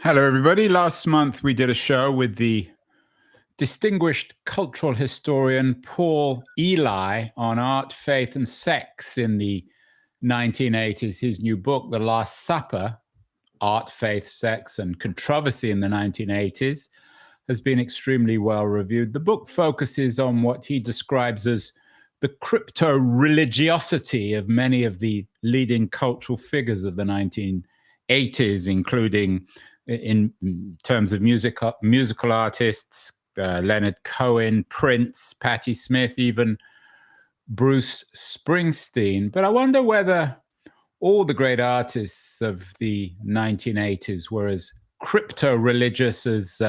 Hello, everybody. Last month we did a show with the distinguished cultural historian Paul Ely on art, faith, and sex in the 1980s. His new book, The Last Supper, Art, Faith, Sex, and Controversy in the 1980s, has been extremely well reviewed. The book focuses on what he describes as the crypto-religiosity of many of the leading cultural figures of the 1980s, including in terms of musical artists, Leonard Cohen, Prince, Patti Smith, even Bruce Springsteen. But I wonder whether all the great artists of the 1980s were as crypto-religious as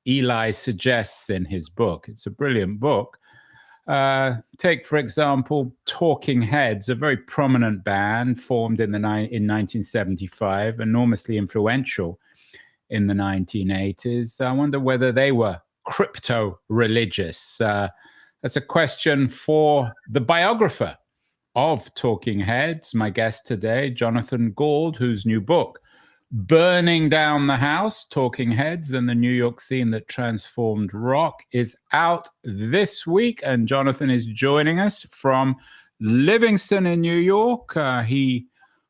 Eli suggests in his book. It's a brilliant book. Take, for example, Talking Heads, a very prominent band formed in 1975, enormously influential in the 1980s. I wonder whether they were crypto-religious. That's a question for the biographer of Talking Heads, my guest today, Jonathan Gould, whose new book, Burning Down the House, Talking Heads and the New York Scene That Transformed Rock, is out this week. And Jonathan is joining us from Livingston in New York. He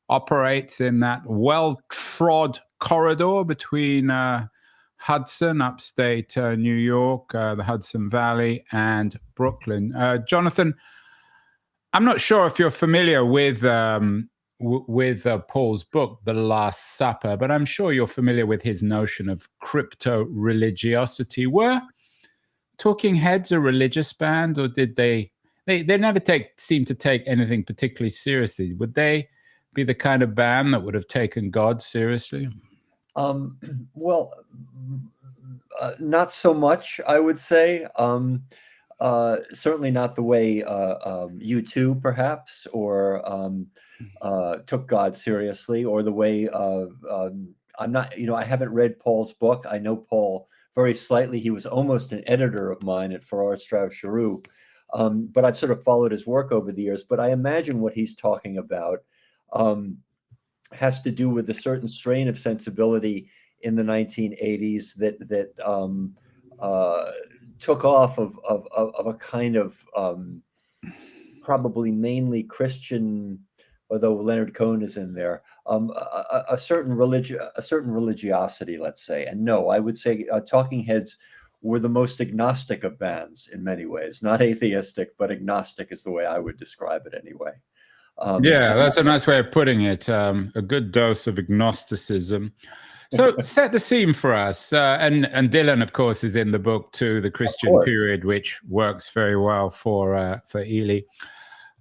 operates in that well-trod corridor between Hudson, upstate New York, the Hudson Valley, and Brooklyn. Jonathan, I'm not sure if you're familiar with Paul's book, The Last Supper, but I'm sure you're familiar with his notion of crypto-religiosity. Were Talking Heads a religious band, or did they never seem to take anything particularly seriously? Would they be the kind of band that would have taken God seriously? Well, not so much, I would say. Certainly not the way U2 perhaps, or took God seriously, or the way I'm not, I haven't read Paul's book. I know Paul very slightly. He was almost an editor of mine at Farrar, Straus, Giroux. But I've sort of followed his work over the years. But I imagine what he's talking about has to do with a certain strain of sensibility in the 1980s that took off of a kind of probably mainly Christian, although Leonard Cohen is in there, a certain religiosity, let's say. And no, I would say Talking Heads were the most agnostic of bands in many ways. Not atheistic, but agnostic is the way I would describe it anyway. Yeah, that's a nice way of putting it. A good dose of agnosticism. So set the scene for us. And Dylan, of course, is in the book too, The Christian Period, which works very well for Ely.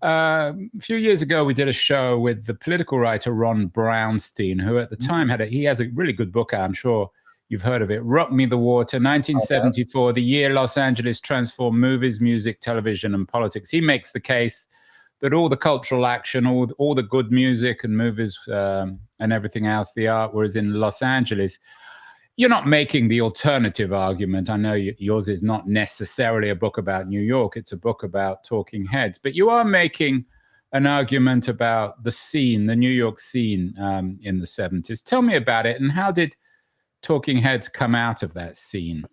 A few years ago, we did a show with the political writer Ron Brownstein, who at the time he has a really good book out. I'm sure you've heard of it. Rock Me the Water, 1974, the year Los Angeles transformed movies, music, television, and politics. He makes the case that all the cultural action, all the good music and movies and everything else, the art, was in Los Angeles. You're not making the alternative argument. I know yours is not necessarily a book about New York. It's a book about Talking Heads. But you are making an argument about the scene, the New York scene in the 70s. Tell me about it, and how did Talking Heads come out of that scene?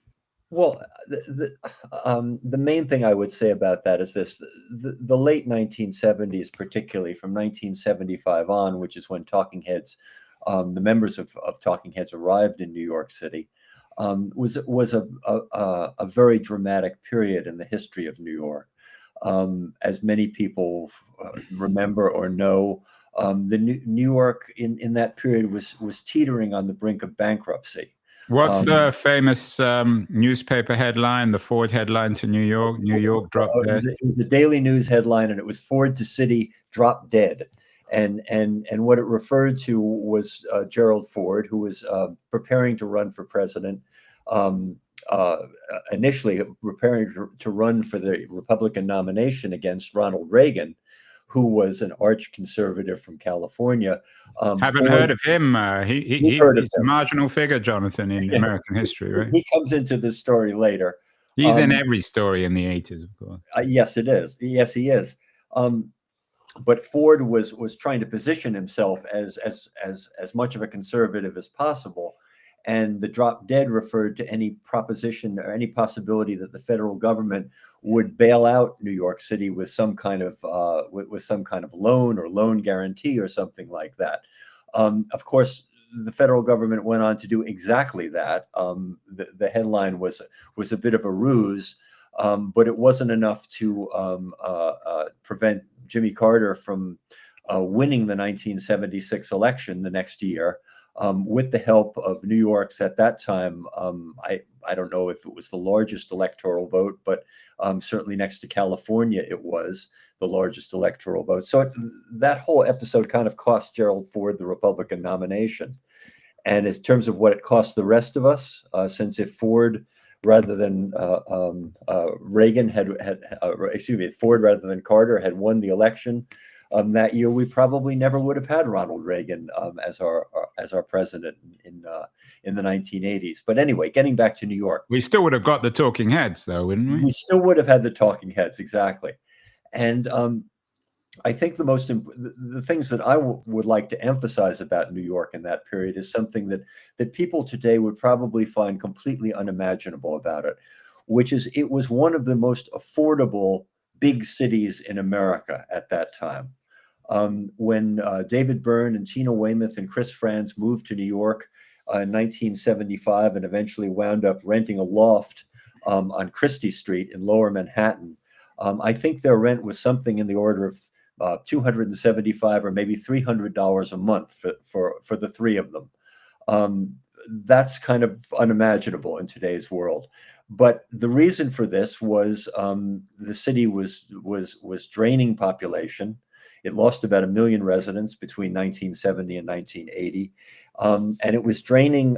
Well, the main thing I would say about that is this: the late 1970s, particularly from 1975 on, which is when Talking Heads, the members of Talking Heads arrived in New York City, was a very dramatic period in the history of New York. As many people remember or know, the New York in that period was teetering on the brink of bankruptcy. What's the famous newspaper headline, the Ford headline to New York? New York dropped dead. It was a Daily News headline, and it was Ford to City dropped dead. And what it referred to was Gerald Ford, who was preparing to run for president, initially preparing to run for the Republican nomination against Ronald Reagan, who was an arch conservative from California. Haven't heard of him. He's a marginal figure, Jonathan, in American history, right? He comes into this story later. He's in every story in the 80s, of course. Yes, it is. Yes, he is. But Ford was trying to position himself as much of a conservative as possible. and the drop dead referred to any proposition or any possibility that the federal government would bail out New York City with some kind of loan or loan guarantee or something like that. Of course, the federal government went on to do exactly that. The headline was a bit of a ruse, but it wasn't enough to prevent Jimmy Carter from winning the 1976 election the next year. With the help of New York's, at that time, I don't know if it was the largest electoral vote, but certainly next to California, it was the largest electoral vote. So that whole episode kind of cost Gerald Ford the Republican nomination. And in terms of what it cost the rest of us, since if Ford rather than Reagan Ford rather than Carter had won the election that year, we probably never would have had Ronald Reagan as our president in the 1980s. But anyway, getting back to New York, we still would have got the talking heads, though, wouldn't we? We still would have had the talking heads, exactly. And I think the things that I would like to emphasize about New York in that period is something that people today would probably find completely unimaginable about it, which is it was one of the most affordable big cities in America at that time. When David Byrne and Tina Weymouth and Chris Franz moved to New York in 1975 and eventually wound up renting a loft on Christie Street in Lower Manhattan, I think their rent was something in the order of $275 or maybe $300 a month for the three of them. That's kind of unimaginable in today's world. But the reason for this was the city was draining population. It lost about 1 million residents between 1970 and 1980, and it was draining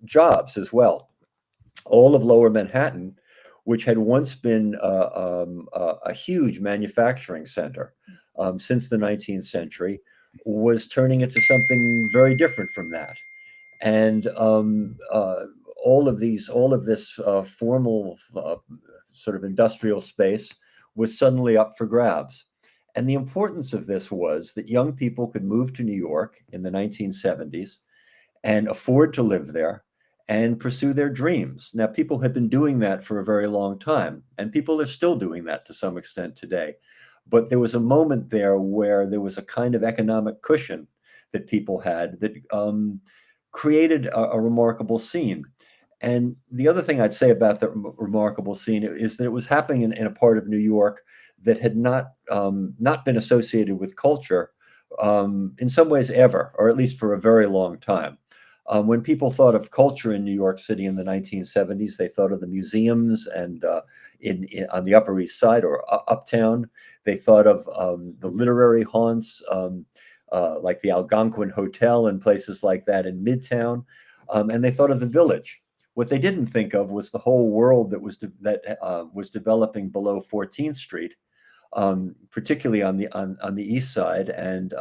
jobs as well. All of Lower Manhattan, which had once been a huge manufacturing center since the 19th century, was turning into something very different from that. And all of this formal sort of industrial space was suddenly up for grabs. And the importance of this was that young people could move to New York in the 1970s and afford to live there and pursue their dreams. Now, people have been doing that for a very long time, and people are still doing that to some extent today. But there was a moment there where there was a kind of economic cushion that people had that created a remarkable scene. And the other thing I'd say about that remarkable scene is that it was happening in a part of New York that had not been associated with culture in some ways ever, or at least for a very long time. When people thought of culture in New York City in the 1970s, they thought of the museums and on the Upper East Side or Uptown. They thought of the literary haunts like the Algonquin Hotel and places like that in Midtown, and they thought of the Village. What they didn't think of was the whole world that was developing below 14th Street, particularly on the East Side and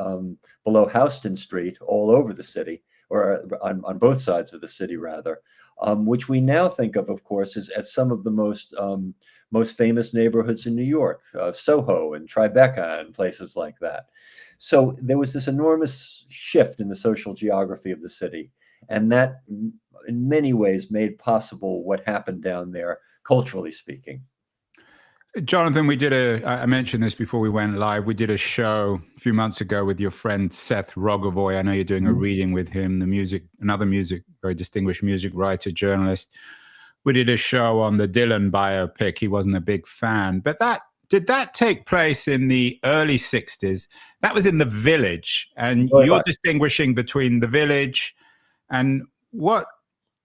below Houston Street, all over the city, or on both sides of the city, rather, which we now think of course, as some of the most famous neighborhoods in New York, Soho and Tribeca and places like that. So there was this enormous shift in the social geography of the city, and that in many ways made possible what happened down there, culturally speaking. Jonathan, I mentioned this before we went live. We did a show a few months ago with your friend Seth Rogovoy. I know you're doing a reading with him, very distinguished music writer, journalist. We did a show on the Dylan biopic. He wasn't a big fan, but did that take place in the early 60s? That was in the Village, and you're distinguishing between the Village and what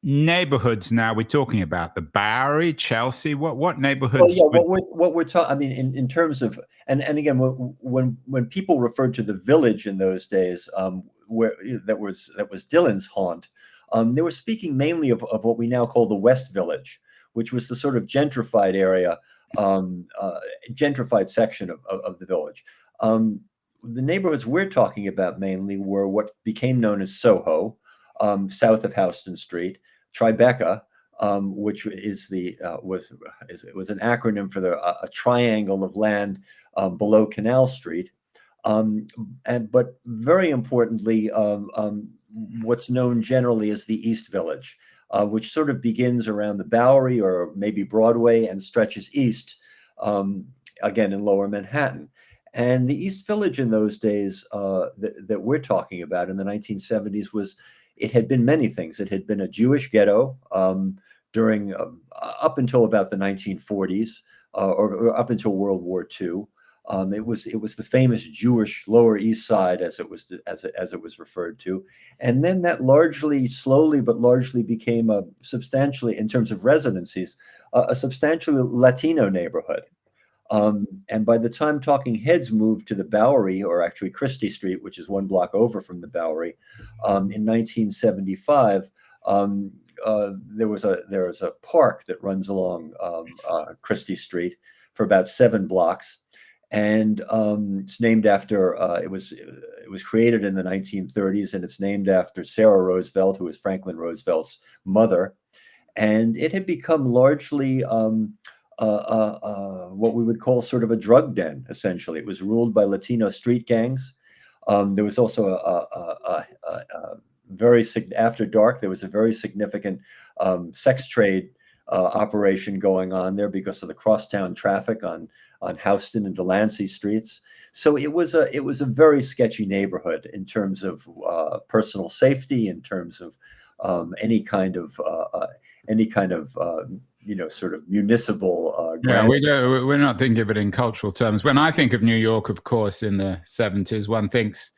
neighborhoods now we're talking about? The Bowery, Chelsea, what neighborhoods? Well, yeah, what we're talking, I mean, in terms of, and again, when people referred to the Village in those days, where that was Dylan's haunt, they were speaking mainly of what we now call the West Village, which was the sort of gentrified area, gentrified section of the Village. The neighborhoods we're talking about mainly were what became known as Soho, south of Houston Street, Tribeca, which is was an acronym for a triangle of land but very importantly, what's known generally as the East Village, which sort of begins around the Bowery or maybe Broadway and stretches east, again in Lower Manhattan. And the East Village in those days that we're talking about in the 1970s it had been many things. It had been a Jewish ghetto during up until about the 1940s or up until World War II. It was the famous Jewish Lower East Side, as it was referred to, and then that slowly but largely became a substantially, in terms of residencies, a substantially Latino neighborhood. And by the time Talking Heads moved to the Bowery, or actually Christie Street, which is one block over from the Bowery, in 1975, there was a park that runs along Christie Street for about 7 blocks, and it's named after. It was created in the 1930s, and it's named after Sarah Roosevelt, who was Franklin Roosevelt's mother, and it had become largely what we would call sort of a drug den. Essentially, it was ruled by Latino street gangs. There was also a after dark. There was a very significant sex trade operation going on there because of the crosstown traffic on Houston and Delancey streets. So it was a very sketchy neighborhood in terms of personal safety, in terms of any kind of sort of municipal. Yeah, we're not thinking of it in cultural terms. When I think of New York, of course, in the 70s, one thinks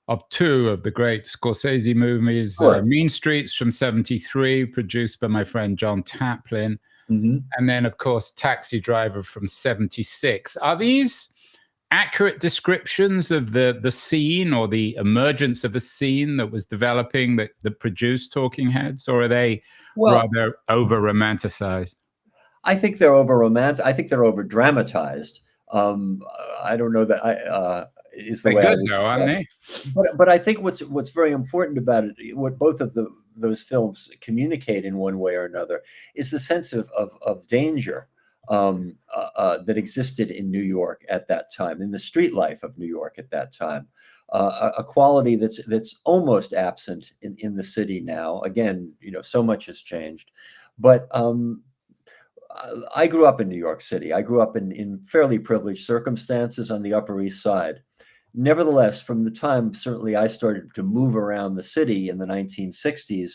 of 2 of the great Scorsese movies, Sure. Mean Streets from 73, produced by my friend John Taplin, Mm-hmm. and then, of course, Taxi Driver from 76. Are these accurate descriptions of the scene or the emergence of a scene that was developing that produced Talking Heads, or are they rather over-romanticized? I think they're I think they're over-dramatized. I don't know that is the They're way I good, would though, describe aren't it. they? But I think what's very important about it, what both of those films communicate in one way or another, is the sense of danger that existed in New York at that time, in the street life of New York at that time. A quality that's almost absent in the city now. Again, so much has changed, but I grew up in New York City. I grew up in fairly privileged circumstances on the Upper East Side. Nevertheless, from the time certainly I started to move around the city in the 1960s,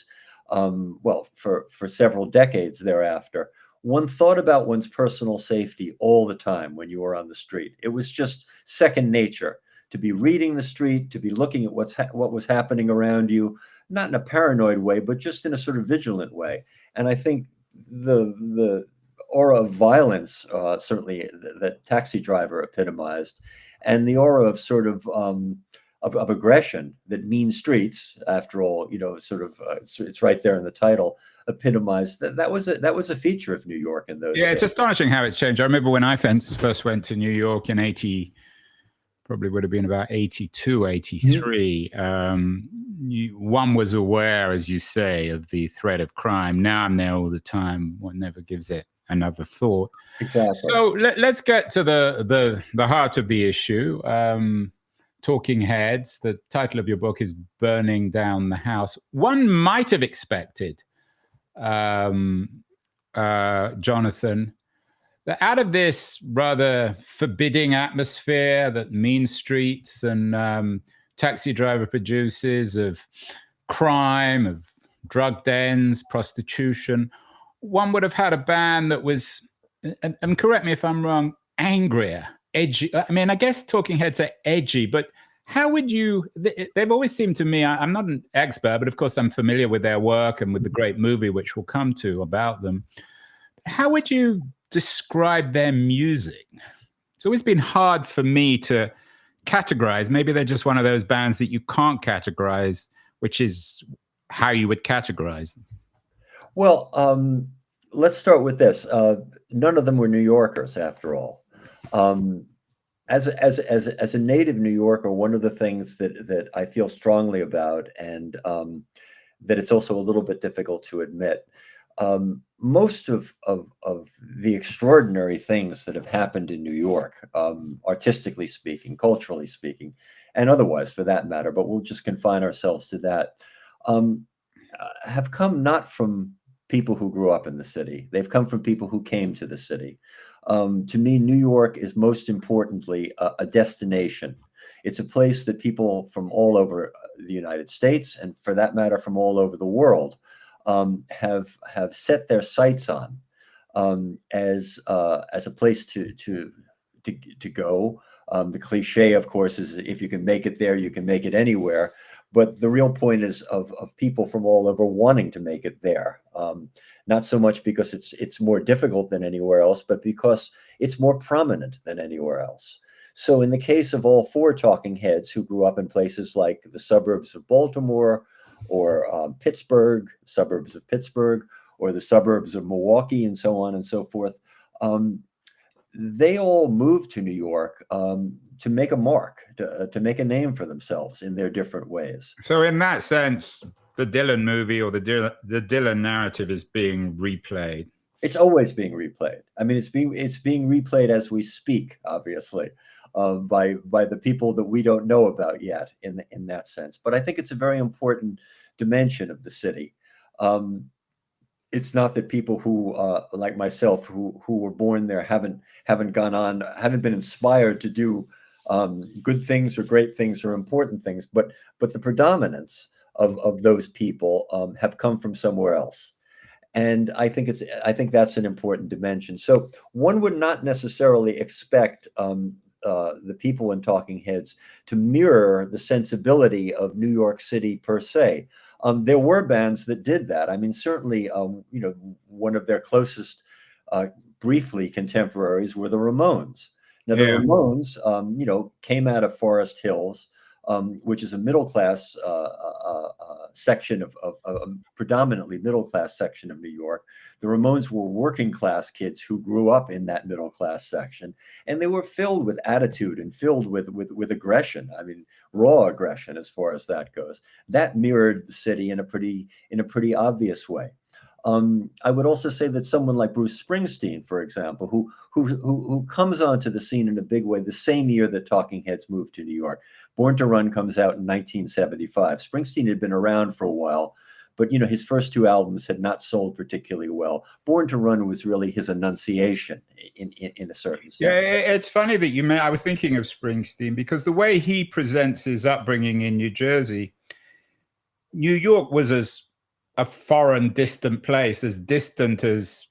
for several decades thereafter, one thought about one's personal safety all the time when you were on the street. It was just second nature to be reading the street, to be looking at what was happening around you, not in a paranoid way, but just in a sort of vigilant way. And I think the aura of violence, certainly that Taxi Driver epitomized, and the aura of sort of aggression that Mean Streets, after all, it's right there in the title, epitomized. That was a feature of New York in those days. It's astonishing how it's changed. I remember when I first went to New York in probably would have been about 82, 83. One was aware, as you say, of the threat of crime. Now I'm there all the time. One never gives it another thought. Exactly. So let's get to the heart of the issue. Talking Heads, the title of your book is Burning Down the House. One might have expected, Jonathan, that out of this rather forbidding atmosphere that Mean Streets and Taxi Driver produces, of crime, of drug dens, prostitution, one would have had a band that was, and correct me if I'm wrong, angrier, edgy. I mean, I guess Talking Heads are edgy, but how would you, they've always seemed to me, I'm not an expert, but of course I'm familiar with their work and with the great movie, which we'll come to about them. How would you describe their music? It's always been hard for me to categorize. Maybe they're just one of those bands that you can't categorize, which is how you would categorize them. Well, let's start with this. None of them were New Yorkers, after all. As a native New Yorker, one of the things that I feel strongly about, and that it's also a little bit difficult to admit, most of the extraordinary things that have happened in New York, artistically speaking, culturally speaking, and otherwise for that matter, but we'll just confine ourselves to that, um, have come not from people who grew up in the city. They've come from people who came to the city. To me, New York is most importantly a destination. It's a place that people from all over the United States, and for that matter, from all over the world, have set their sights on, as a place to go. The cliche, of course, is if you can make it there, you can make it anywhere. But the real point is of people from all over wanting to make it there. Not so much because it's more difficult than anywhere else, but because it's more prominent than anywhere else. So in the case of all four talking heads who grew up in places like the suburbs of Baltimore, or Pittsburgh, suburbs of Pittsburgh, or the suburbs of Milwaukee, and so on and so forth, they all moved to New York to make a mark, to make a name for themselves in their different ways. So in that sense, the Dylan movie or the Dylan narrative is being replayed. It's always being replayed. I mean, it's being replayed as we speak, obviously, by the people that we don't know about yet in that sense. But I think it's a very important dimension of the city. It's not that people who, like myself, who were born there haven't been inspired to do good things or great things or important things, but the predominance of those people have come from somewhere else. And I think that's an important dimension. So one would not necessarily expect the people in Talking Heads to mirror the sensibility of New York City per se. There were bands that did that. I mean, certainly, one of their closest, briefly, contemporaries were the Ramones. Now, the Ramones, came out of Forest Hills, which is a middle class section of predominantly middle class section of New York. The Ramones were working class kids who grew up in that middle class section, and they were filled with attitude and filled with aggression. I mean, raw aggression as far as that goes. That mirrored the city in a pretty obvious way. I would also say that someone like Bruce Springsteen, for example, who comes onto the scene in a big way the same year that Talking Heads moved to New York. Born to Run comes out in 1975. Springsteen had been around for a while, but his first two albums had not sold particularly well. Born to Run was really his enunciation in a certain sense. Yeah, it's funny that I was thinking of Springsteen because the way he presents his upbringing in New Jersey, New York was as a foreign, distant place, as distant as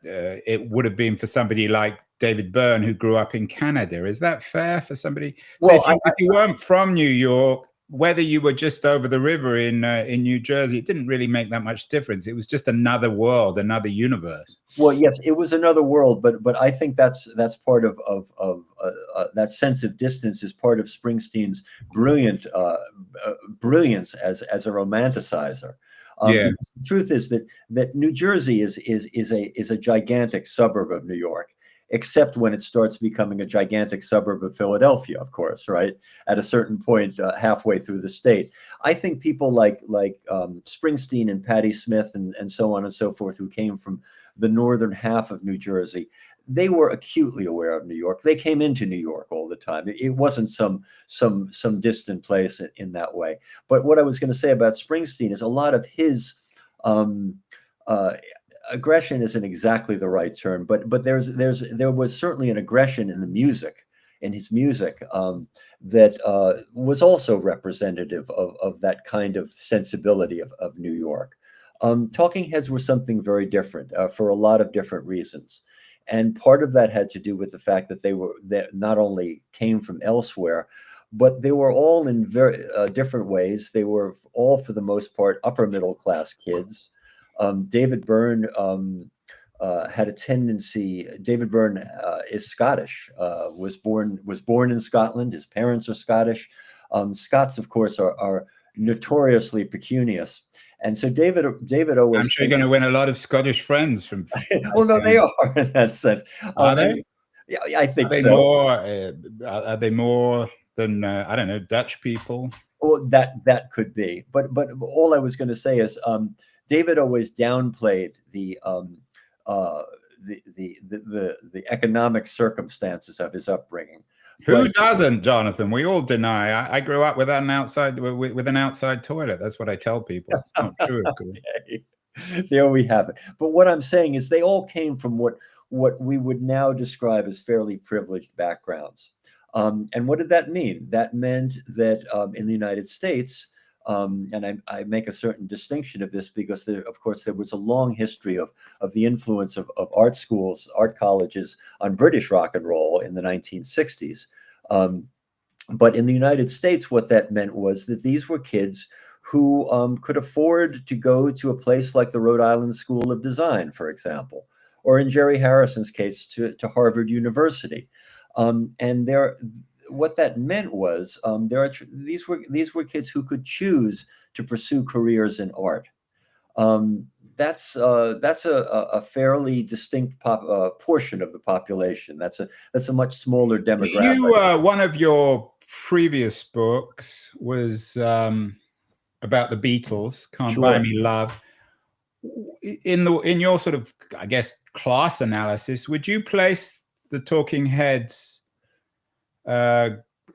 it would have been for somebody like David Byrne, who grew up in Canada. Is that fair for somebody? So Well, if you weren't from New York, whether you were just over the river in New Jersey, it didn't really make that much difference. It was just another world, another universe. Well, yes, it was another world, but I think that's part of that sense of distance is part of Springsteen's brilliance as a romanticizer. Because the truth is that New Jersey is a gigantic suburb of New York, except when it starts becoming a gigantic suburb of Philadelphia, of course, right? At a certain point, halfway through the state. I think people like Springsteen and Patti Smith and so on and so forth, who came from the northern half of New Jersey, they were acutely aware of New York. They came into New York all the time. It wasn't some distant place in that way. But what I was going to say about Springsteen is a lot of his aggression isn't exactly the right term, but there was certainly an aggression in his music that was also representative of that kind of sensibility of New York. Talking Heads were something very different for a lot of different reasons. And part of that had to do with the fact that they not only came from elsewhere, but they were all in very different ways. They were all, for the most part, upper middle class kids. David Byrne had a tendency. David Byrne is Scottish. Was born in Scotland. His parents are Scottish. Scots, of course, are notoriously pecunious. And so David always. I'm sure you're going to win a lot of Scottish friends from. Well, no, they are in that sense. Are they? Yeah, I think so. Are they more than I don't know, Dutch people? Well, that could be. But all I was going to say is David always downplayed the economic circumstances of his upbringing. Who doesn't, Jonathan? We all deny. I grew up with an outside toilet. That's what I tell people. It's not true, of course. Okay. There we have it. But what I'm saying is they all came from what we would now describe as fairly privileged backgrounds. And what did that mean? That meant that in the United States, and I make a certain distinction of this because of course, there was a long history of the influence of art schools, art colleges on British rock and roll in the 1960s. But in the United States, what that meant was that these were kids who could afford to go to a place like the Rhode Island School of Design, for example, or in Jerry Harrison's case, to Harvard University. And what that meant was these were kids who could choose to pursue careers in art. That's a fairly distinct portion of the population. That's a much smaller demographic. One of your previous books was about the Beatles, Can't Sure. Buy Me Love. In your sort of, I guess, class analysis, would you place the Talking Heads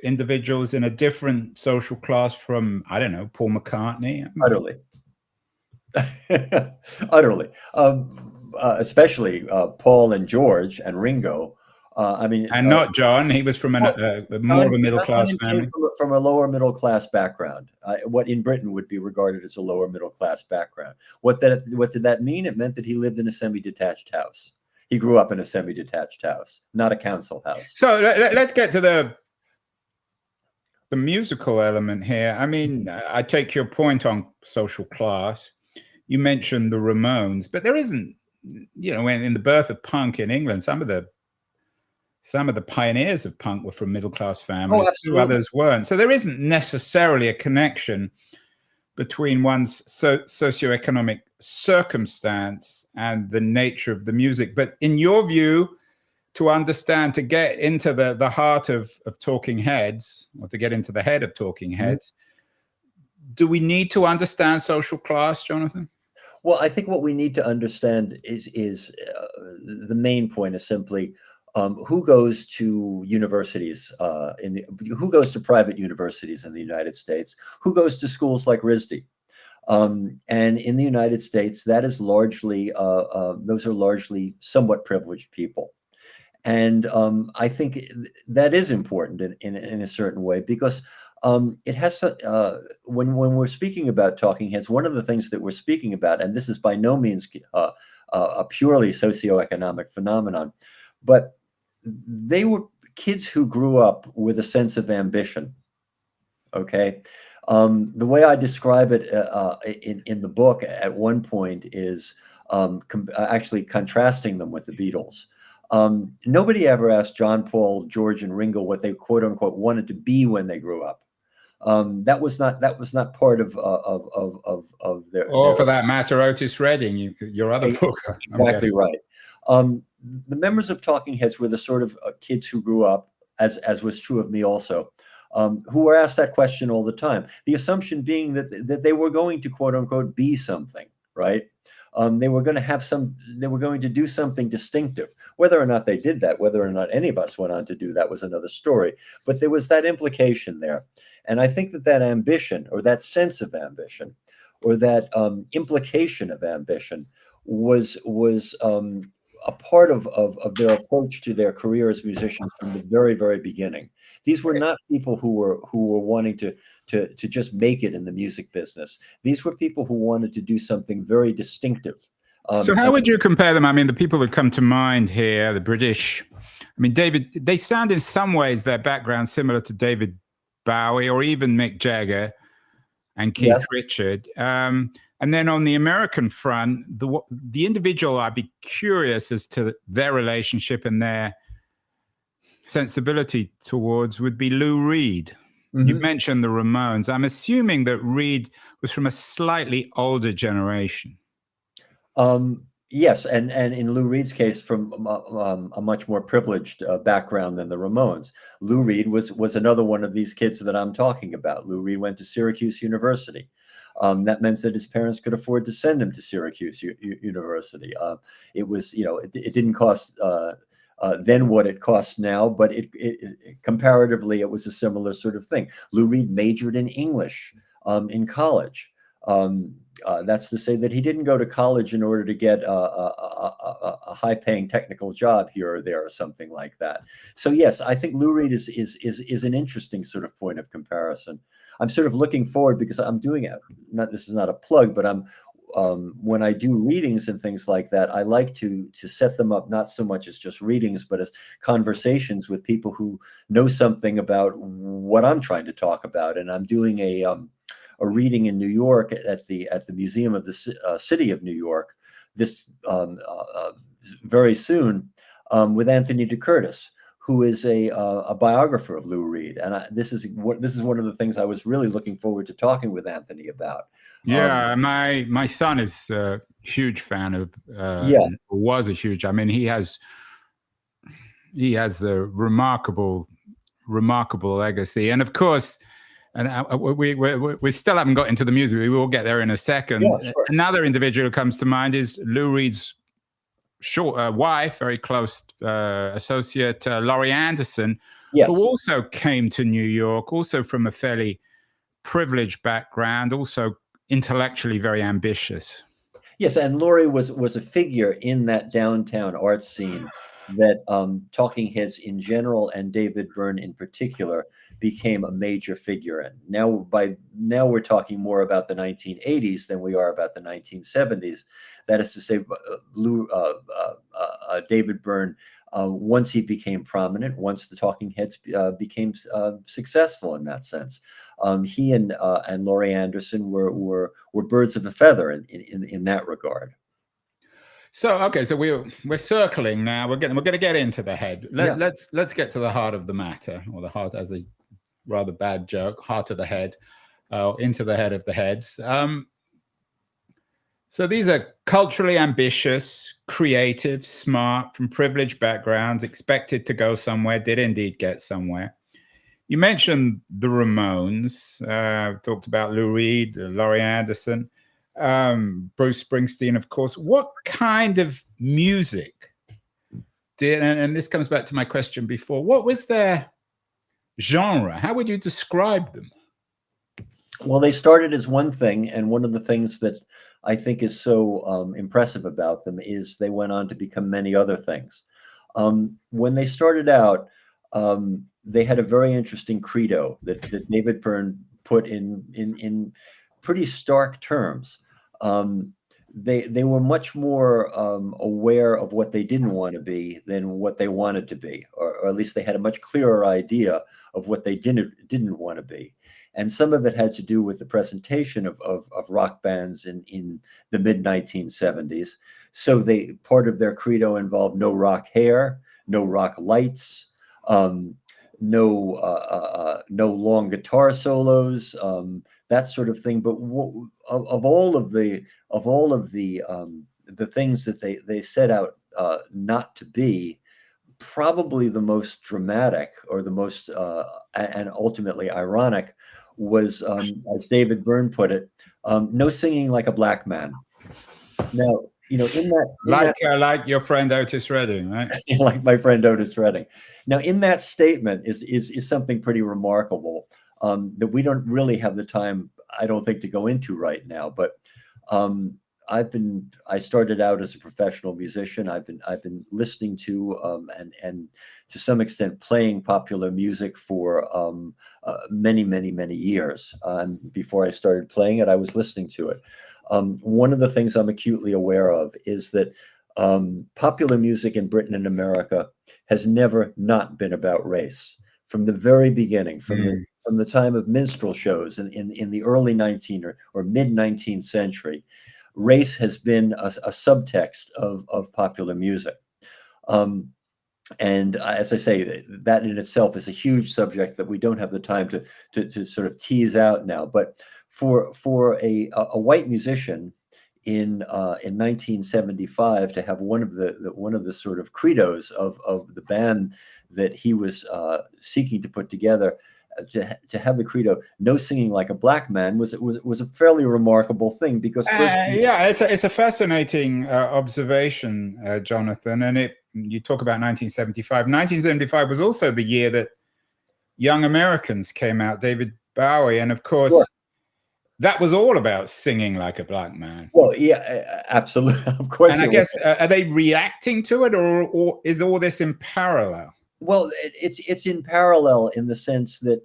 individuals in a different social class from, I don't know, Paul McCartney? Utterly. Utterly. Especially Paul and George and Ringo. And not John. He was from more of a middle-class family. From a lower middle-class background. What in Britain would be regarded as a lower middle-class background. What did that mean? It meant that he lived in a semi-detached house. He grew up in a semi-detached house, not a council house. So let's get to the musical element here. I mean, I take your point on social class. You mentioned the Ramones, but there isn't, in the birth of punk in England, some of the pioneers of punk were from middle-class families. Two others weren't. So there isn't necessarily a connection between one's socioeconomic circumstance and the nature of the music. But in your view, to get into the heart of Talking Heads, or to get into the head of Talking Heads, do we need to understand social class, Jonathan? Well, I think what we need to understand is the main point is simply who goes to universities who goes to private universities in the United States, who goes to schools like RISD. And in the United States, that is largely those are largely somewhat privileged people. And I think that is important in a certain way, because it has when we're speaking about Talking Heads, one of the things that we're speaking about, and this is by no means a purely socioeconomic phenomenon, but they were kids who grew up with a sense of ambition. Okay. The way I describe it in the book at one point is actually contrasting them with the Beatles. Nobody ever asked John, Paul, George, and Ringo what they quote unquote wanted to be when they grew up. That was not part of their. Or for that matter, Otis Redding, your other book. Exactly right. The members of Talking Heads were the sort of kids who grew up, as was true of me also, who were asked that question all the time. The assumption being that they were going to quote unquote be something, right? They were going to do something distinctive. Whether or not they did that, whether or not any of us went on to do that, was another story. But there was that implication there. And I think that ambition, or that sense of ambition, or that implication of ambition was a part of their approach to their career as musicians from the very, very beginning. These were not people who were wanting to just make it in the music business. These were people who wanted to do something very distinctive. So how would you compare them? I mean, the people that come to mind here, the British, I mean, they sound in some ways, their background similar to David Bowie or even Mick Jagger and Keith Richard. And then on the American front, the individual I'd be curious as to their relationship and their sensibility towards would be Lou Reed. Mm-hmm. You mentioned the Ramones. I'm assuming that Reed was from a slightly older generation. Yes, and in Lou Reed's case, from a much more privileged background than the Ramones. Lou Reed was another one of these kids that I'm talking about. Lou Reed went to Syracuse University. That meant that his parents could afford to send him to Syracuse University. It was, it didn't cost than what it costs now, but comparatively, it was a similar sort of thing. Lou Reed majored in English in college. That's to say that he didn't go to college in order to get a high-paying technical job here or there or something like that. So yes, I think Lou Reed is an interesting sort of point of comparison. I'm sort of looking forward because I'm doing it. This is not a plug, but when I do readings and things like that, I like to set them up not so much as just readings, but as conversations with people who know something about what I'm trying to talk about. And I'm doing a reading in New York at the Museum of the City of New York this very soon with Anthony DeCurtis, who is a biographer of Lou Reed, and this is one of the things I was really looking forward to talking with Anthony about. Yeah, my son is a huge fan of. Was a huge. I mean, he has a remarkable legacy, and of course. And we still haven't got into the music. We will get there in a second. Yeah, sure. Another individual who comes to mind is Lou Reed's wife, very close associate, Laurie Anderson, yes, who also came to New York, also from a fairly privileged background, also intellectually very ambitious. Yes, and Laurie was a figure in that downtown art scene that Talking Heads in general and David Byrne in particular became a major figure in. Now we're talking more about the 1980s than we are about the 1970s. That is to say, David Byrne, once he became prominent, once the Talking Heads became successful in that sense, he and Laurie Anderson were birds of a feather in that regard. So okay, so we're circling now. We're going to get into the head. Let's get to the heart of the matter, or the heart as a rather bad joke, heart of the head, into the head of the heads. So these are culturally ambitious, creative, smart, from privileged backgrounds, expected to go somewhere, did indeed get somewhere. You mentioned the Ramones, talked about Lou Reed, Laurie Anderson, Bruce Springsteen, of course. What kind of music did, and this comes back to my question before, what was their genre? How would you describe them? Well, they started as one thing, and one of the things that I think is so impressive about them is they went on to become many other things. When they started out, they had a very interesting credo that David Byrne put in pretty stark terms. They were much more aware of what they didn't want to be than what they wanted to be, or at least they had a much clearer idea of what they didn't want to be. And some of it had to do with the presentation of rock bands in the mid-1970s. So part of their credo involved no rock hair, no rock lights, no long guitar solos, that sort of thing. But of all of the things that they set out not to be, probably the most dramatic or the most and ultimately ironic was, as David Byrne put it, no singing like a black man. Now, like your friend Otis Redding, right? Like my friend Otis Redding. Now, in that statement is something pretty remarkable that we don't really have the time, I don't think, to go into right now. But I started out as a professional musician. I've been listening to and to some extent playing popular music for many years. Before I started playing it, I was listening to it. One of the things I'm acutely aware of is that popular music in Britain and America has never not been about race. From the very beginning, from the time of minstrel shows in the early 19th or mid-19th century, race has been a subtext of popular music. And as I say, that in itself is a huge subject that we don't have the time to sort of tease out now. But for a white musician in 1975 to have one of the sort of credos of the band that he was seeking to put together, to have the credo "no singing like a black man" was a fairly remarkable thing, because it's a fascinating observation, Jonathan, and it you talk about 1975. 1975 was also the year that Young Americans came out, David Bowie, and of course, Sure. that was all about singing like a black man. Well, yeah, absolutely. Of course And I it guess, was. are they reacting to it, or is all this in parallel? Well, it's in parallel in the sense that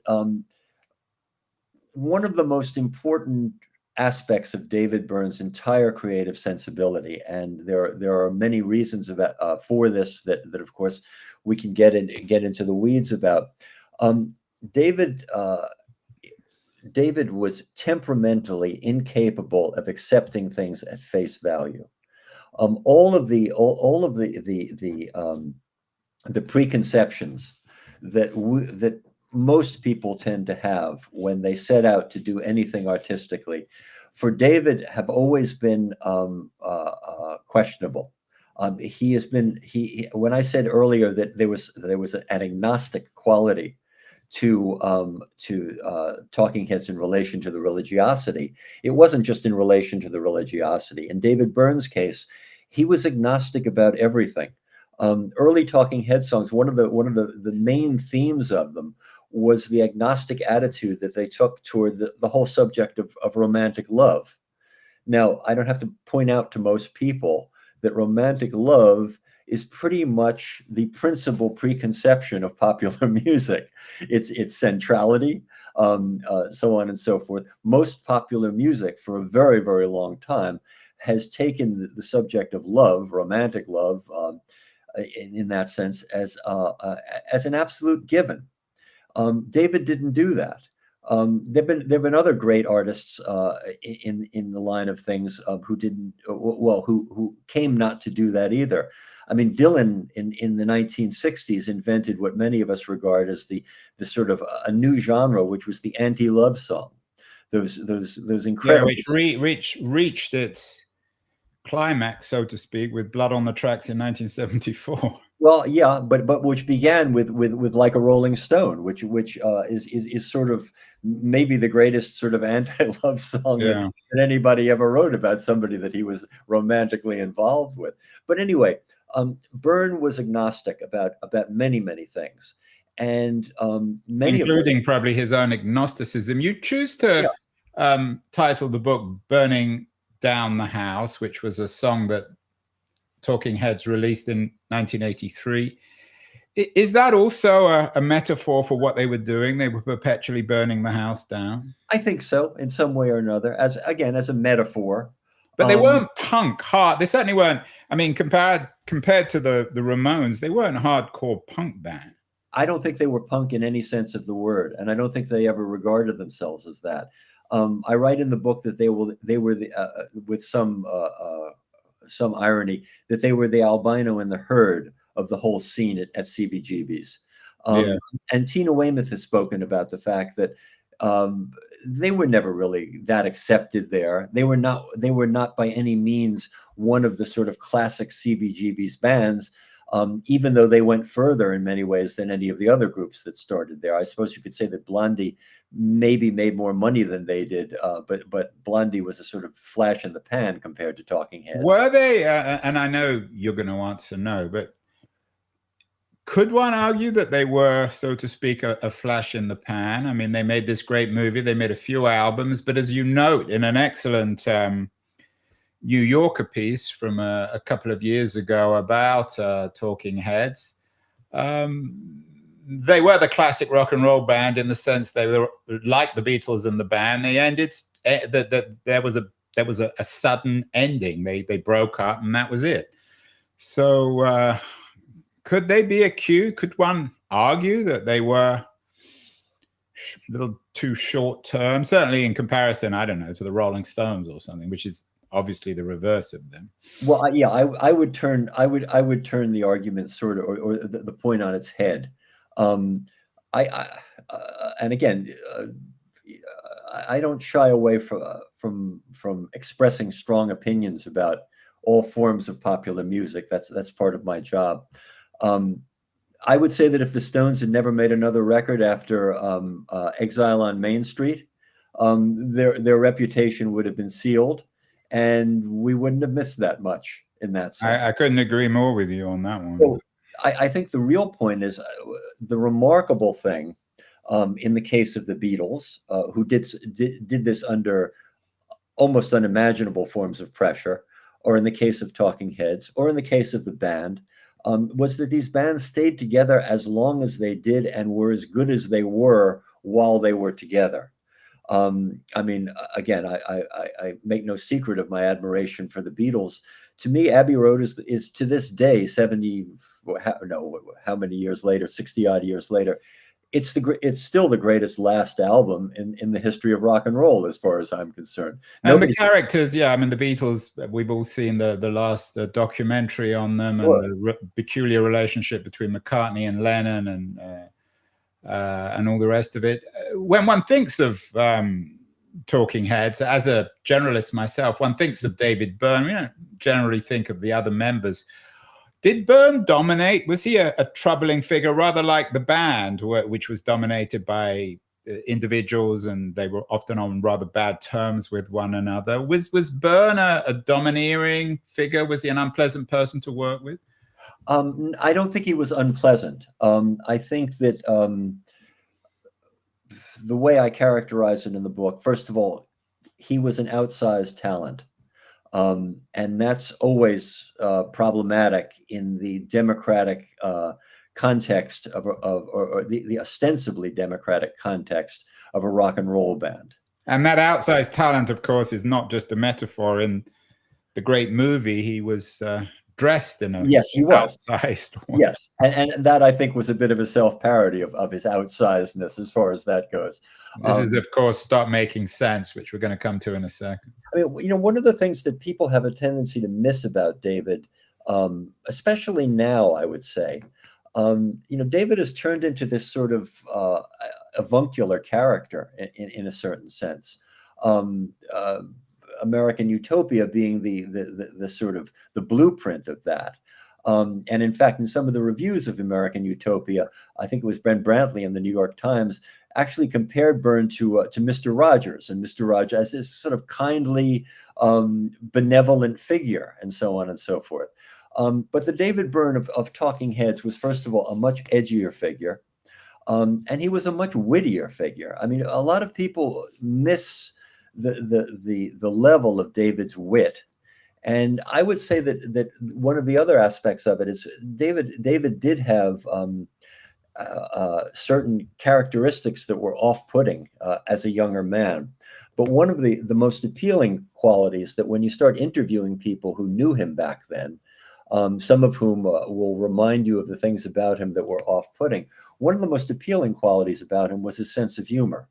one of the most important aspects of David Byrne's entire creative sensibility, and there are many reasons about for this that of course we can get into the weeds about. David was temperamentally incapable of accepting things at face value. All of the preconceptions that most people tend to have when they set out to do anything artistically, for David, have always been questionable. He has been when I said earlier that there was an agnostic quality to Talking Heads in relation to the religiosity, it wasn't just in relation to the religiosity. In David Byrne's case, he was agnostic about everything. Early Talking Head songs, one of the main themes of them was the agnostic attitude that they took toward the whole subject of romantic love. Now, I don't have to point out to most people that romantic love is pretty much the principal preconception of popular music. Its centrality, so on and so forth. Most popular music for a very, very long time has taken the subject of love, romantic love, in that sense, as an absolute given. David didn't do that. There've been other great artists in the line of things who came not to do that either. I mean, Dylan in the 1960s invented what many of us regard as the sort of a new genre, which was the anti-love song. Those incredible, which reached its climax, so to speak, with Blood on the Tracks in 1974. Well, yeah, but which began with Like a Rolling Stone, which is sort of maybe the greatest sort of anti-love song that anybody ever wrote about somebody that he was romantically involved with. But anyway, Byrne was agnostic about many things, and many including probably his own agnosticism. You choose to title the book "Burning Down the House," which was a song that Talking Heads released in 1983. Is that also a metaphor for what they were doing? They were perpetually burning the house down. I think so, in some way or another, as a metaphor. But they weren't punk hard. They certainly weren't. I mean, compared to the Ramones, they weren't a hardcore punk band. I don't think they were punk in any sense of the word, and I don't think they ever regarded themselves as that. I write in the book that they were with some irony, that they were the albino in the herd of the whole scene at CBGB's. And Tina Weymouth has spoken about the fact that they were never really that accepted there. They were not by any means one of the sort of classic CBGB's bands, even though they went further in many ways than any of the other groups that started there. I suppose you could say that Blondie maybe made more money than they did, but Blondie was a sort of flash in the pan compared to Talking Heads. Were they? And I know you're going to answer no, but could one argue that they were, so to speak, a flash in the pan? I mean, they made this great movie, they made a few albums, but as you note in an excellent New Yorker piece from a couple of years ago about Talking Heads, they were the classic rock and roll band in the sense they were like the Beatles and the band. They ended there was a sudden ending. They broke up and that was it. So could they be accused? Could one argue that they were a little too short term? Certainly in comparison, I don't know, to the Rolling Stones or something, which is obviously the reverse of them. Well, yeah, I would turn the argument sort of or the point on its head. And again, I don't shy away from expressing strong opinions about all forms of popular music. That's part of my job. I would say that if the Stones had never made another record after Exile on Main Street, their reputation would have been sealed, and we wouldn't have missed that much in that sense. I couldn't agree more with you on that one. So I think the real point is the remarkable thing in the case of the Beatles, who did this under almost unimaginable forms of pressure, or in the case of Talking Heads, or in the case of the band, was that these bands stayed together as long as they did and were as good as they were while they were together. I mean, again, I make no secret of my admiration for the Beatles. To me, Abbey Road is to this day, 70, how many years later, 60 odd years later, it's still the greatest last album in the history of rock and roll, as far as I'm concerned. And the characters, yeah, I mean, the Beatles, we've all seen the last documentary on them, and the peculiar relationship between McCartney and Lennon, and all the rest of it. When one thinks of Talking Heads, as a generalist myself, one thinks of David Byrne. We don't generally think of the other members. Did Byrne dominate? Was he a troubling figure, rather like the band, which was dominated by individuals, and they were often on rather bad terms with one another? Was Byrne a domineering figure? Was he an unpleasant person to work with? I don't think he was unpleasant. I think that the way I characterize it in the book, first of all, he was an outsized talent. And that's always problematic in the democratic context or the ostensibly democratic context of a rock and roll band. And that outsized talent, of course, is not just a metaphor. In the great movie, he was dressed in a he was outsized one. Yes, and that, I think, was a bit of a self-parody of his outsizedness as far as that goes. This is, of course, Stop Making Sense, which we're going to come to in a second. I mean, one of the things that people have a tendency to miss about David, especially now, I would say, David has turned into this sort of avuncular character in a certain sense. American Utopia being the sort of the blueprint of that. And in fact, in some of the reviews of American Utopia, I think it was Brent Brantley in the New York Times actually compared Byrne to Mr. Rogers, and Mr. Rogers as this sort of kindly, benevolent figure, and so on and so forth. But the David Byrne of Talking Heads was, first of all, a much edgier figure, and he was a much wittier figure. I mean, a lot of people miss the level of David's wit. And I would say that one of the other aspects of it is David did have certain characteristics that were off-putting as a younger man. But one of the most appealing qualities that when you start interviewing people who knew him back then, some of whom will remind you of the things about him that were off-putting, one of the most appealing qualities about him was his sense of humor.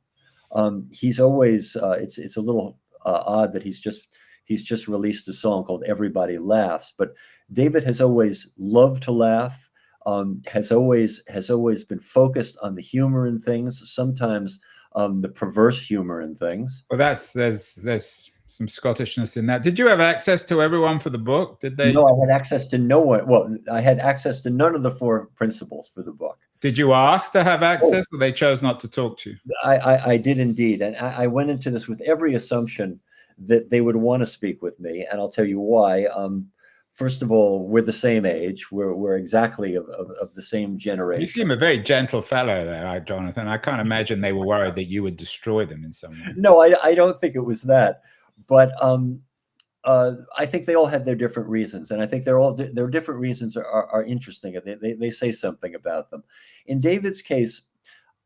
He's always it's a little odd that he's just released a song called Everybody Laughs, but David has always loved to laugh, has always been focused on the humor in things, sometimes the perverse humor in things. Well, there's some Scottishness in that. Did you have access to everyone for the book? Did they? No, I had access to no one. Well, I had access to none of the four principals for the book. Did you ask to have access, or they chose not to talk to you? I did indeed, and I went into this with every assumption that they would want to speak with me, and I'll tell you why. First of all, we're the same age. We're exactly of the same generation. You seem a very gentle fellow there, Jonathan. I can't imagine they were worried that you would destroy them in some way. No, I don't think it was that. But I think they all had their different reasons, and I think their different reasons are interesting. They say something about them. In David's case,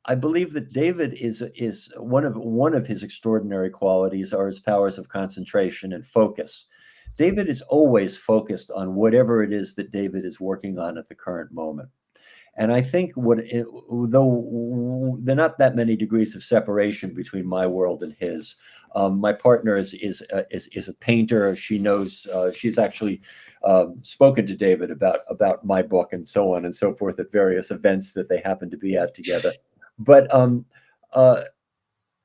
I believe that David is one of his extraordinary qualities are his powers of concentration and focus. David is always focused on whatever it is that David is working on at the current moment. And I think though there are not that many degrees of separation between my world and his, my partner is a painter. She knows, she's actually spoken to David about my book and so on and so forth at various events that they happen to be at together. But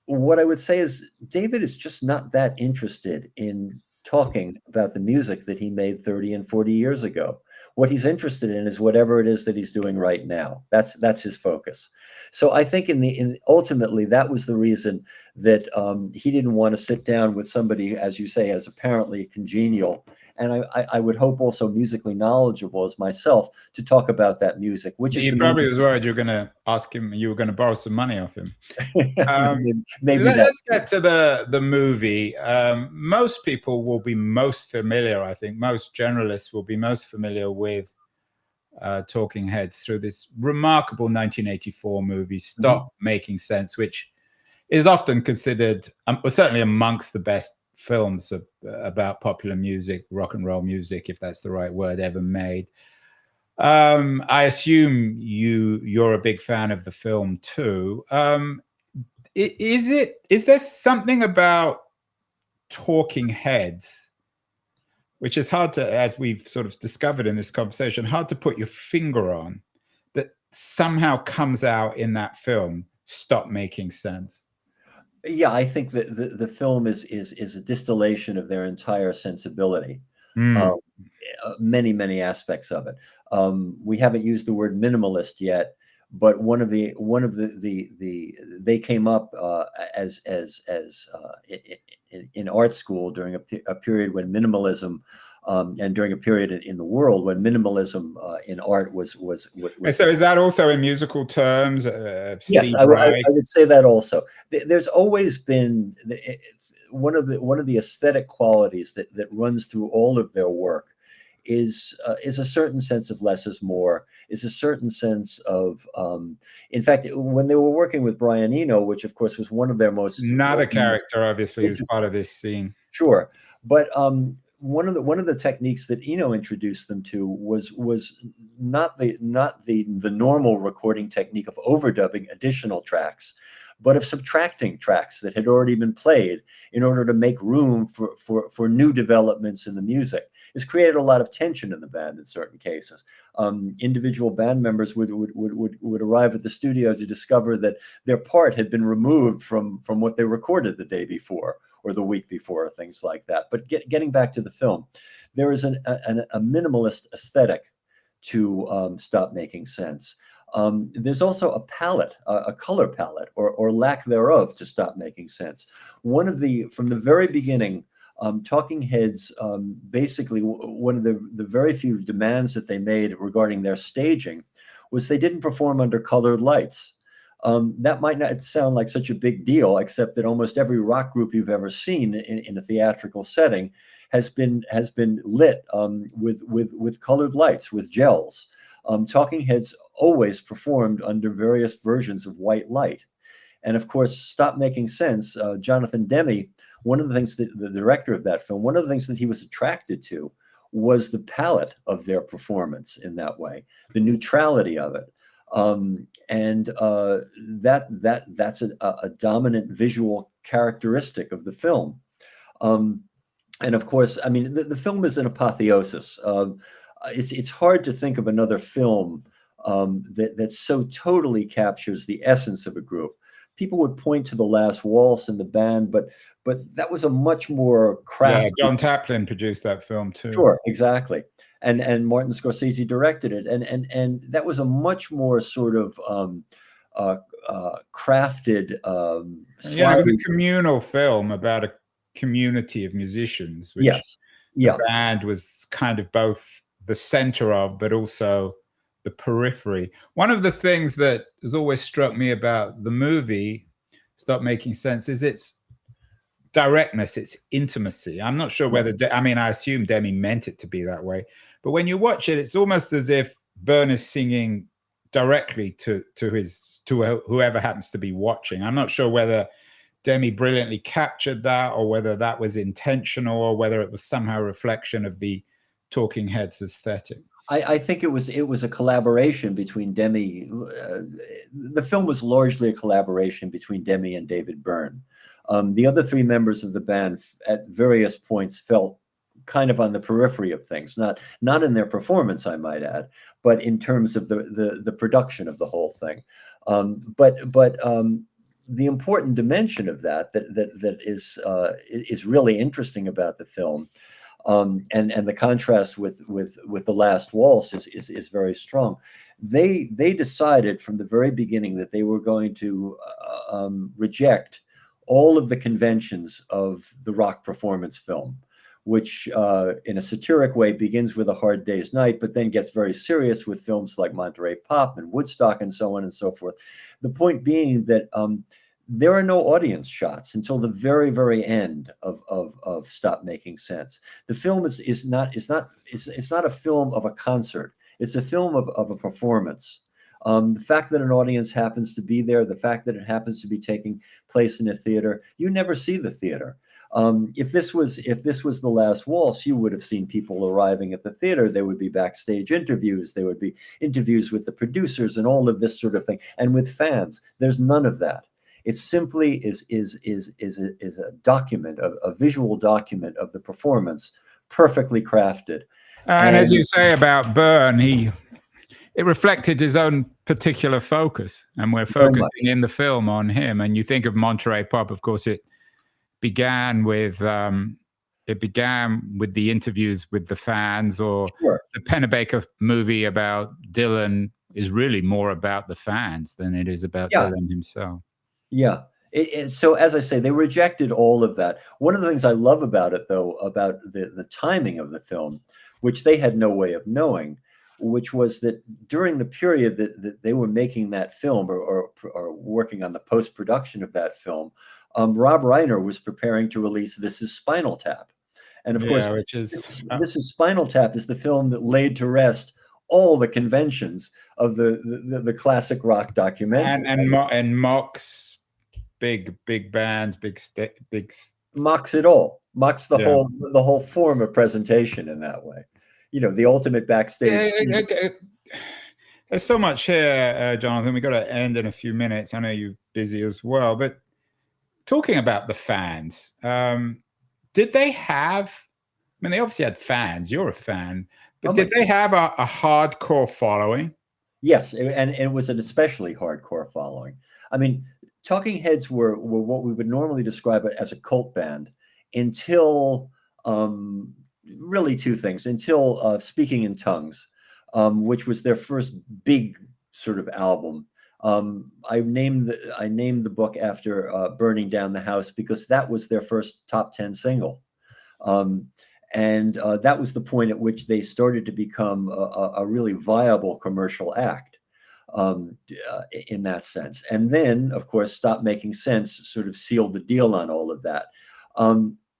what I would say is David is just not that interested in talking about the music that he made 30 and 40 years ago. What he's interested in is whatever it is that he's doing right now. That's his focus. So I think ultimately that was the reason that he didn't want to sit down with somebody, as you say, as apparently congenial, and I would hope also musically knowledgeable as myself, to talk about that music, which is He the probably music. was worried you're going to ask him, you were going to borrow some money off him. Maybe Let's that's get to the movie. Most people will be most familiar, I think, most generalists will be most familiar with Talking Heads through this remarkable 1984 movie, Stop Making Sense, which is often considered, certainly amongst the best films about popular music, rock and roll music, if that's the right word, ever made. I assume you're a big fan of the film too. Is there something about Talking Heads which is hard to, as we've sort of discovered in this conversation, hard to put your finger on, that somehow comes out in that film, Stop Making Sense? Yeah, I think that the film is a distillation of their entire sensibility. Um, many aspects of it. We haven't used the word minimalist yet, but one of the they came up as in art school during a period when minimalism. And during a period in the world when minimalism in art was so is that also in musical terms? Yes, Steve I Reich? would say that also. There's always been one of the aesthetic qualities that runs through all of their work is a certain sense of less is more, is a certain sense of in fact, when they were working with Brian Eno, which of course was one of their most Another character, obviously, who's part of this scene. Sure, but one of the techniques that Eno introduced them to was not the normal recording technique of overdubbing additional tracks, but of subtracting tracks that had already been played in order to make room for new developments in the music. It's created a lot of tension in the band in certain cases. Individual band members would arrive at the studio to discover that their part had been removed from what they recorded the day before or the week before, or things like that. But getting back to the film, there is a minimalist aesthetic to Stop Making Sense. There's also a palette, a color palette, or lack thereof, to Stop Making Sense. From the very beginning, Talking Heads, basically one of the very few demands that they made regarding their staging was they didn't perform under colored lights. That might not sound like such a big deal, except that almost every rock group you've ever seen in a theatrical setting has been lit with colored lights, with gels. Talking Heads always performed under various versions of white light. And of course, Stop Making Sense, Jonathan Demme, one of the things that the director of that film, one of the things that he was attracted to was the palette of their performance in that way, the neutrality of it. That's a dominant visual characteristic of the film. And of course, I mean, the film is an apotheosis. It's hard to think of another film that so totally captures the essence of a group. People would point to The Last Waltz in the band, but that was a much more crafty. Yeah, John Taplin produced that film too. Sure, exactly. And Martin Scorsese directed it, and that was a much more sort of crafted. Yeah, it was a communal film about a community of musicians, which the band was kind of both the center of, but also the periphery. One of the things that has always struck me about the movie Stop Making Sense is its directness, its intimacy. I'm not sure whether, I mean, I assume Demme meant it to be that way, but when you watch it, it's almost as if Byrne is singing directly to whoever happens to be watching. I'm not sure whether Demme brilliantly captured that, or whether that was intentional, or whether it was somehow a reflection of the Talking Heads aesthetic. I think it was a collaboration between Demme. The film was largely a collaboration between Demme and David Byrne. The other three members of the band at various points felt kind of on the periphery of things, not in their performance, I might add, but in terms of the production of the whole thing. But the important dimension of that is really interesting about the film And the contrast with the Last Waltz is very strong. They decided from the very beginning that they were going to reject all of the conventions of the rock performance film, which in a satiric way begins with A Hard Day's Night, but then gets very serious with films like Monterey Pop and Woodstock and so on and so forth. The point being that there are no audience shots until the very, very end of Stop Making Sense. The film is not a film of a concert. It's a film of a performance. The fact that an audience happens to be there, the fact that it happens to be taking place in a theater, you never see the theater. If this was The Last Waltz, you would have seen people arriving at the theater. There would be backstage interviews. There would be interviews with the producers and all of this sort of thing, and with fans. There's none of that. It simply is a document, a visual document of the performance, perfectly crafted. And as you say about Byrne, it reflected his own particular focus, and we're focusing in the film on him. And you think of Monterey Pop, of course, it began with the interviews with the fans, or Sure. the Pennebaker movie about Dylan is really more about the fans than it is about Dylan himself. Yeah. So as I say, they rejected all of that. One of the things I love about it, though, about the timing of the film, which they had no way of knowing, which was that during the period that they were making that film or working on the post-production of that film, Rob Reiner was preparing to release This Is Spinal Tap. And of course, This Is Spinal Tap is the film that laid to rest all the conventions of the classic rock documentary. And mocks big bands, mocks it all, mocks the whole form of presentation in that way. You know, the ultimate backstage. There's so much here, Jonathan. We got to end in a few minutes. I know you're busy as well, but talking about the fans, did they have? I mean, they obviously had fans. You're a fan, but did they have a hardcore following? Yes, and it was an especially hardcore following. I mean, Talking Heads were what we would normally describe as a cult band until really two things. Until Speaking in Tongues, which was their first big sort of album. I named the book after Burning Down the House because that was their first top 10 single. And that was the point at which they started to become a really viable commercial act in that sense. And then, of course, Stop Making Sense sort of sealed the deal on all of that.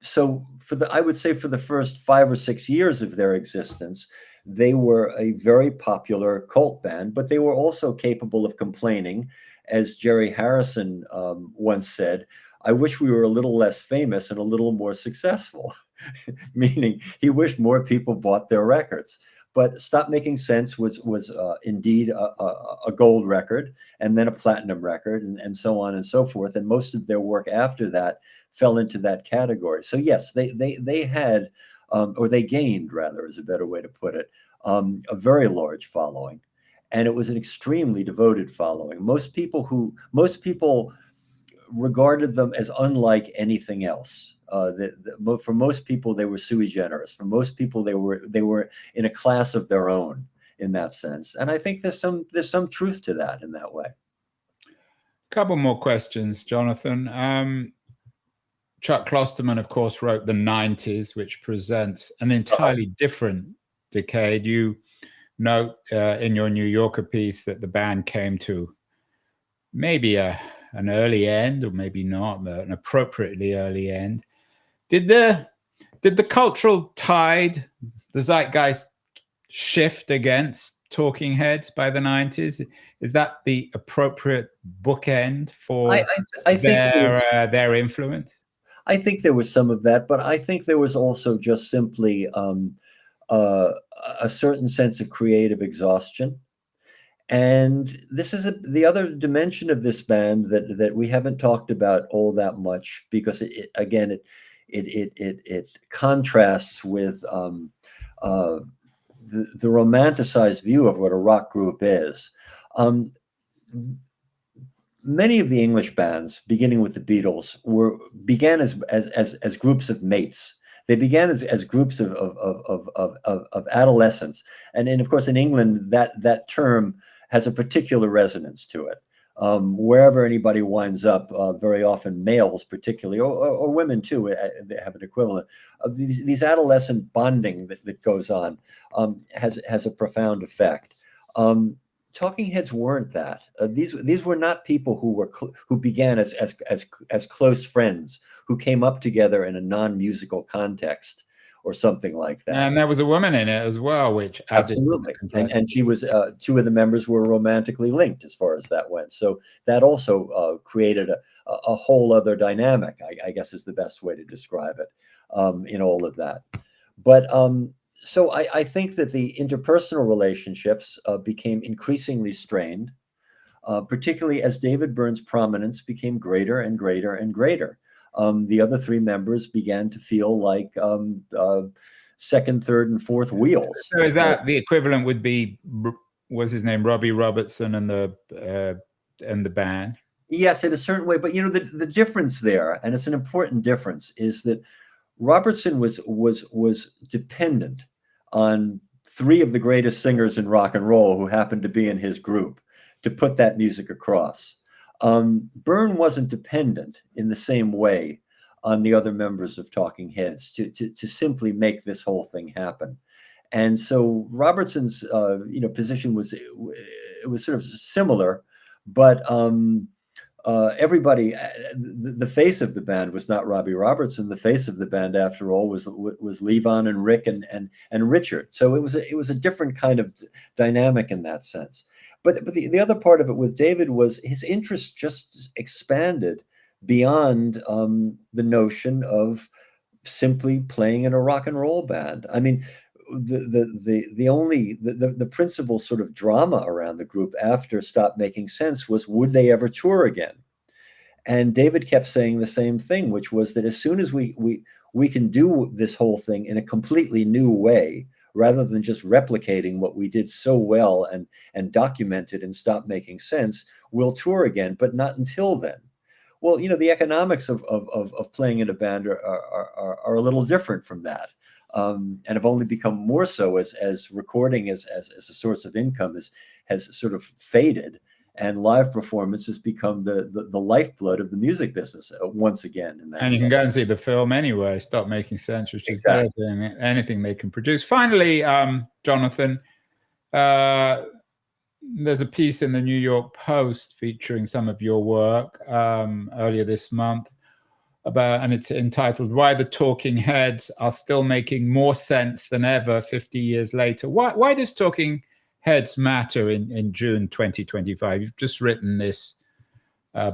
So I would say for the first 5 or 6 years of their existence, they were a very popular cult band, but they were also capable of complaining. As Jerry Harrison once said, I wish we were a little less famous and a little more successful, meaning he wished more people bought their records. But Stop Making Sense was indeed a gold record, and then a platinum record, and so on and so forth. And most of their work after that fell into that category. So yes, they had, or they gained, rather, is a better way to put it, a very large following, and it was an extremely devoted following. Most people regarded them as unlike anything else. For most people, they were sui generis. For most people, they were in a class of their own in that sense. And I think there's some truth to that in that way. Couple more questions, Jonathan. Chuck Klosterman, of course, wrote The 90s, which presents an entirely different decade. You note in your New Yorker piece that the band came to maybe an early end, or maybe not, but an appropriately early end. Did the cultural tide, the zeitgeist, shift against Talking Heads by the 90s? Is that the appropriate bookend for their influence? I think there was some of that, but I think there was also just simply a certain sense of creative exhaustion. And this is the other dimension of this band that we haven't talked about all that much, because it contrasts with the romanticized view of what a rock group is. Many of the English bands, beginning with the Beatles, began as groups of mates. They began as groups of adolescents, and of course in England that term has a particular resonance to it. Wherever anybody winds up, very often males particularly, or women too, they have an equivalent. These adolescent bonding that goes on has a profound effect. Talking Heads weren't that. These were not people who began as close friends, who came up together in a non-musical context or something like that. And there was a woman in it as well, which absolutely, and she was two of the members were romantically linked as far as that went. So that also created a whole other dynamic, I guess is the best way to describe it, in all of that. But so I think that the interpersonal relationships became increasingly strained, particularly as David Byrne's prominence became greater and greater and greater. The other three members began to feel like second, third, and fourth wheels. So is that the equivalent would be, was his name Robbie Robertson and the band? Yes, in a certain way. But you know, the difference there, and it's an important difference, is that Robertson was dependent on three of the greatest singers in rock and roll who happened to be in his group to put that music across. Byrne wasn't dependent in the same way on the other members of Talking Heads to simply make this whole thing happen. And so Robertson's position was sort of similar, but everybody, the face of the band was not Robbie Robertson. The face of the band, after all, was Levon and Rick and Richard. So it was a different kind of dynamic in that sense. But the other part of it with David was his interest just expanded beyond the notion of simply playing in a rock and roll band. I mean, the principal sort of drama around the group after Stop Making Sense was, would they ever tour again? And David kept saying the same thing, which was that as soon as we can do this whole thing in a completely new way, rather than just replicating what we did so well and documented and Stop Making Sense, we'll tour again, but not until then. Well, you know, the economics of playing in a band are a little different from that. And have only become more so as recording as a source of income has sort of faded, and live performance has become the lifeblood of the music business once again. And you can go and see the film anyway, Stop Making Sense, which is anything they can produce. Finally, Jonathan, there's a piece in the New York Post featuring some of your work earlier this month, and it's entitled "Why the Talking Heads Are Still Making More Sense Than Ever 50 Years Later." Why does Talking Heads matter in June 2025? You've just written this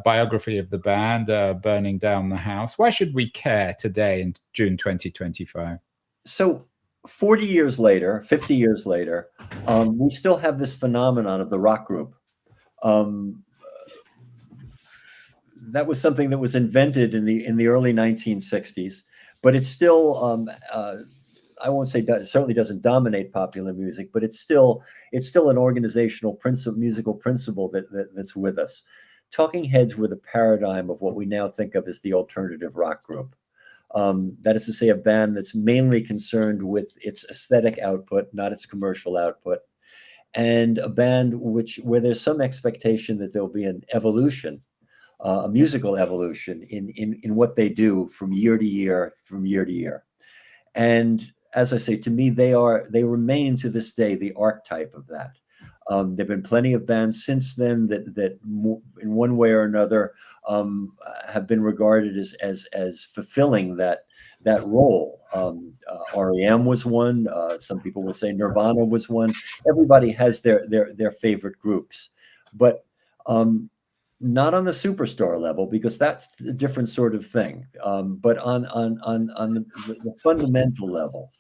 biography of the band, Burning Down the House. Why should we care today in June 2025? So 40 years later, 50 years later, we still have this phenomenon of the rock group. That was something that was invented in the early 1960s, but it's still, I won't say certainly doesn't dominate popular music, but it's still an organizational musical principle that's with us. Talking Heads were the paradigm of what we now think of as the alternative rock group. That is to say, a band that's mainly concerned with its aesthetic output, not its commercial output, and a band where there's some expectation that there'll be an evolution, a musical evolution in what they do from year to year, And as I say, to me, they remain to this day the archetype of that. There've been plenty of bands since then that in one way or another have been regarded as fulfilling that role. REM was one. Some people will say Nirvana was one. Everybody has their favorite groups, but not on the superstar level, because that's a different sort of thing. But on the fundamental level,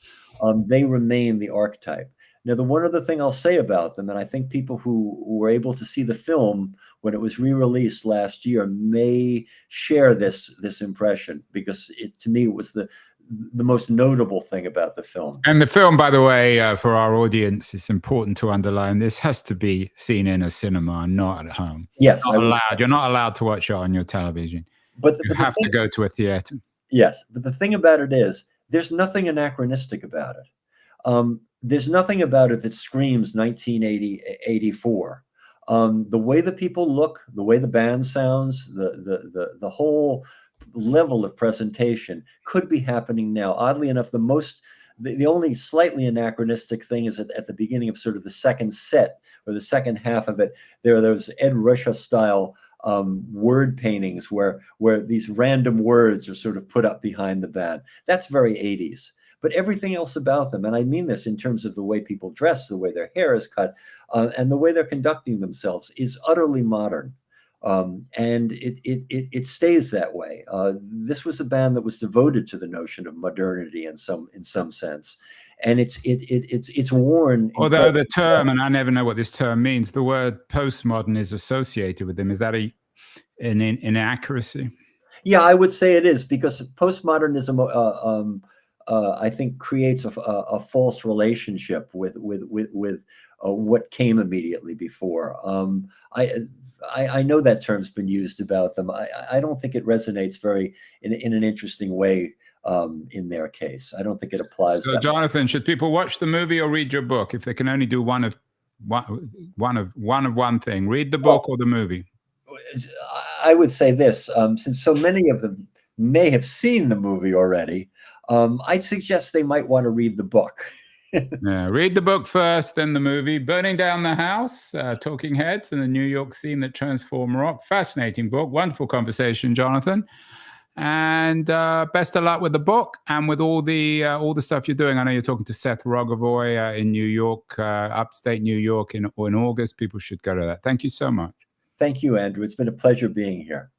they remain the archetype. Now, the one other thing I'll say about them, and I think people who were able to see the film when it was re-released last year may share this impression, because to me it was the most notable thing about the film. And the film, by the way, for our audience, it's important to underline, this has to be seen in a cinema, not at home. Yes, you're not allowed to watch it on your television. But you have to go to a theater. Yes, but the thing about it is, there's nothing anachronistic about it. There's nothing about it that screams 1980, 84. The way the people look, the way the band sounds, the whole level of presentation could be happening now. Oddly enough, the only slightly anachronistic thing is at the beginning of sort of the second set or the second half of it, there are those Ed Ruscha style word paintings where these random words are sort of put up behind the band. That's very 80s. But everything else about them, and I mean this in terms of the way people dress, the way their hair is cut, and the way they're conducting themselves, is utterly modern. And it stays that way. This was a band that was devoted to the notion of modernity in some sense, and it's worn. Although the term, and I never know what this term means, the word postmodern is associated with them. Is that an inaccuracy? Yeah, I would say it is, because postmodernism, I think, creates a false relationship with what came immediately before. I know that term's been used about them. I don't think it resonates very in an interesting way in their case. I don't think it applies. So, Jonathan, should people watch the movie or read your book if they can only do one thing? Read the book or the movie. I would say this: since so many of them may have seen the movie already, I'd suggest they might want to read the book. Yeah, read the book first, then the movie. Burning Down the House, Talking Heads and the New York Scene That Transformed Rock. Fascinating book. Wonderful conversation, Jonathan. And best of luck with the book and with all the stuff you're doing. I know you're talking to Seth Rogovoy in New York, upstate New York in August. People should go to that. Thank you so much. Thank you, Andrew. It's been a pleasure being here.